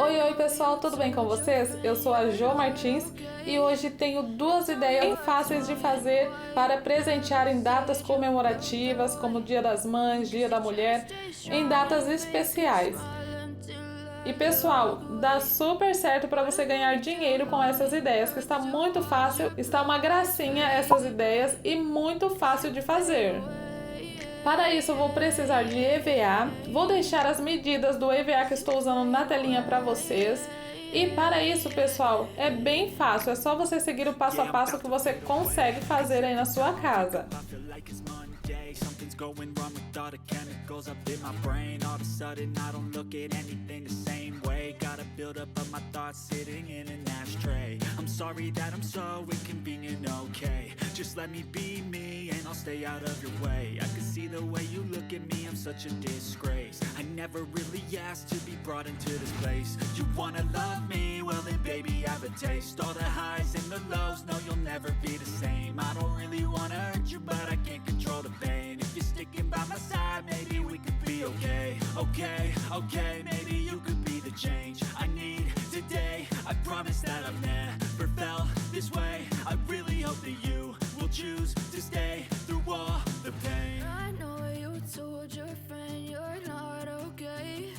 Oi pessoal, tudo bem com vocês? Eu sou a Joh Martins e hoje tenho duas ideias fáceis de fazer para presentear em datas comemorativas, como Dia das Mães, Dia da Mulher, em datas especiais. E pessoal, dá super certo para você ganhar dinheiro com essas ideias, que está muito fácil, está uma gracinha essas ideias e muito fácil de fazer. Para isso eu vou precisar de EVA, vou deixar as medidas do EVA que estou usando na telinha para vocês. E para isso, pessoal, é bem fácil, é só você seguir o passo a passo que você consegue fazer aí na sua casa. Build up of my thoughts sitting in an ashtray. I'm sorry that I'm so inconvenient, okay? Just let me be me and I'll stay out of your way. I can see the way you look at me, I'm such a disgrace. I never really asked to be brought into this place. You wanna love me? Well then baby I have a taste. All the highs and the lows, no you'll never be the same. I don't really wanna hurt you but I can't control the pain. If you're sticking by my side, maybe we could be okay. Okay, maybe you could be the change I need today. I promise that I've never felt this way. I really hope that you will choose to stay through all the pain. I know you told your friend you're not okay,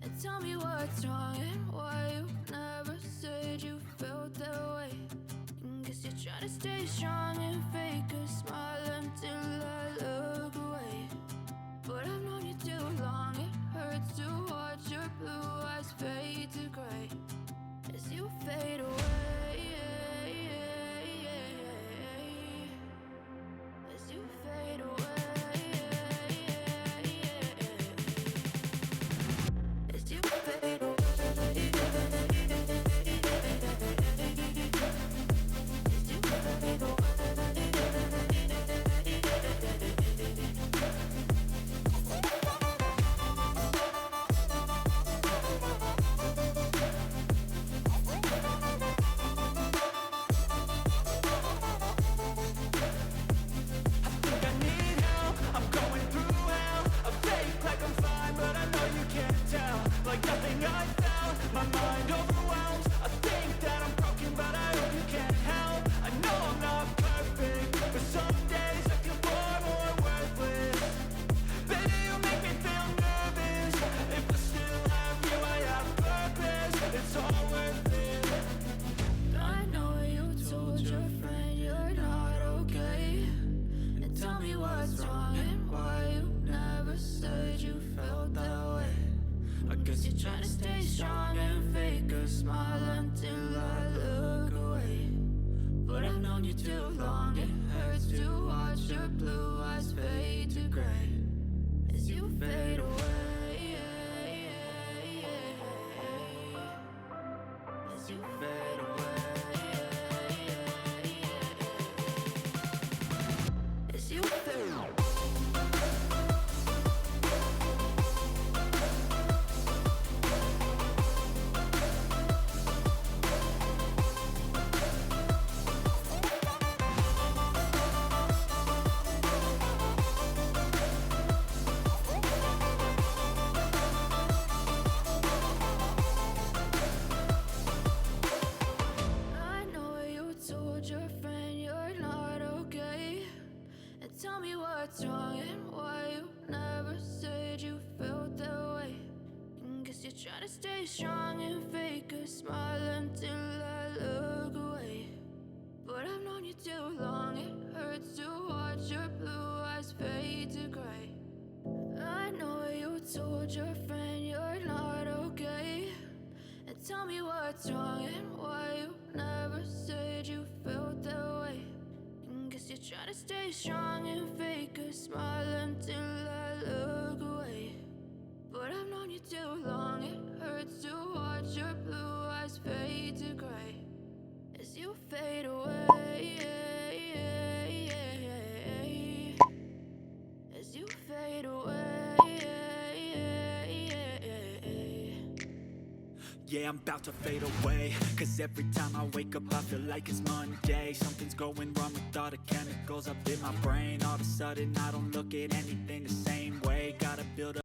and tell me what's wrong and why you never said you felt that way. Guess you're trying to stay strong and fake a smile until I look away. But I've known you too long, it hurts to watch your blue eyes fade to gray as you fade away. As you fade away. As you fade away. As you fade away. Like nothing I felt, my mind overwhelmed. I think that I'm broken, but I hope you can't help. I know I'm not perfect, but some days I feel far more worthless. Baby, you make me feel nervous. If I still have you, I have purpose. It's all worth it. I know you told your friend you're not okay, and tell me what's wrong and why you never said you felt that way. I guess you're trying to stay strong and fake a smile until I look away. But I've known you too long, it hurts to watch your blue eyes fade to gray as you fade away. As you fade away. As you fade away. Tell me what's wrong and why you never said you felt that way. Guess you're trying to stay strong and fake a smile until I look away. But I've known you too long, it hurts to watch your blue eyes fade to gray. I know you told your friend you're not okay, and tell me what's wrong and why you never said you felt that way. Guess you're trying to stay strong and fake a smile until I look away. But I've known you too long, it hurts to watch your blue eyes fade to gray as you fade away. As you fade away. Yeah, I'm about to fade away, cause every time I wake up I feel like it's Monday. Something's going wrong with all the chemicals up in my brain. All of a sudden I don't look at anything the same way. Gotta build up